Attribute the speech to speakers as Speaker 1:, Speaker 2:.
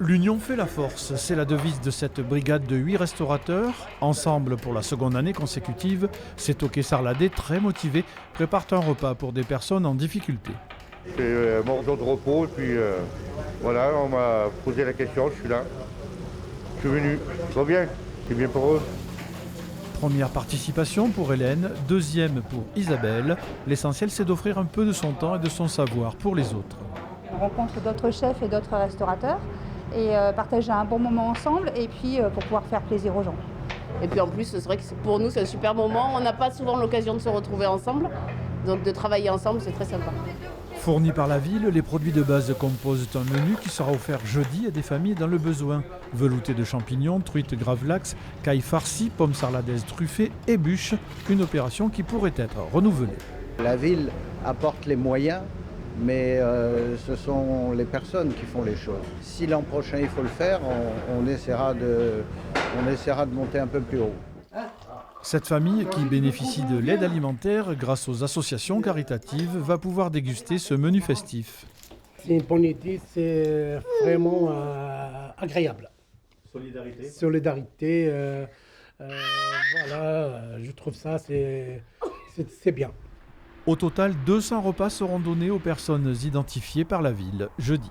Speaker 1: L'union fait la force, c'est la devise de cette brigade de 8 restaurateurs. Ensemble pour la seconde année consécutive, ces toqués sarladés très motivés préparent un repas pour des personnes en difficulté.
Speaker 2: C'est mon jour de repos et puis voilà, on m'a posé la question, je suis là. Je suis venu, tout va bien, c'est bien pour eux.
Speaker 1: Première participation pour Hélène, deuxième pour Isabelle. L'essentiel c'est d'offrir un peu de son temps et de son savoir pour les autres.
Speaker 3: On rencontre d'autres chefs et d'autres restaurateurs et partager un bon moment ensemble et puis pour pouvoir faire plaisir aux gens.
Speaker 4: Et puis en plus, c'est vrai que pour nous, c'est un super moment. On n'a pas souvent l'occasion de se retrouver ensemble. Donc de travailler ensemble, c'est très sympa.
Speaker 1: Fournis par la ville, les produits de base composent un menu qui sera offert jeudi à des familles dans le besoin. Velouté de champignons, truites gravlax, cailles farcies, pommes sarladaises truffées et bûches. Une opération qui pourrait être renouvelée.
Speaker 5: La ville apporte les moyens, mais ce sont les personnes qui font les choses. Si l'an prochain il faut le faire, on essaiera de monter un peu plus haut.
Speaker 1: Cette famille, qui bénéficie de l'aide alimentaire grâce aux associations caritatives, va pouvoir déguster ce menu festif.
Speaker 6: C'est une bonne idée, c'est vraiment agréable. Solidarité, voilà, je trouve ça, c'est bien.
Speaker 1: Au total, 200 repas seront donnés aux personnes identifiées par la ville jeudi.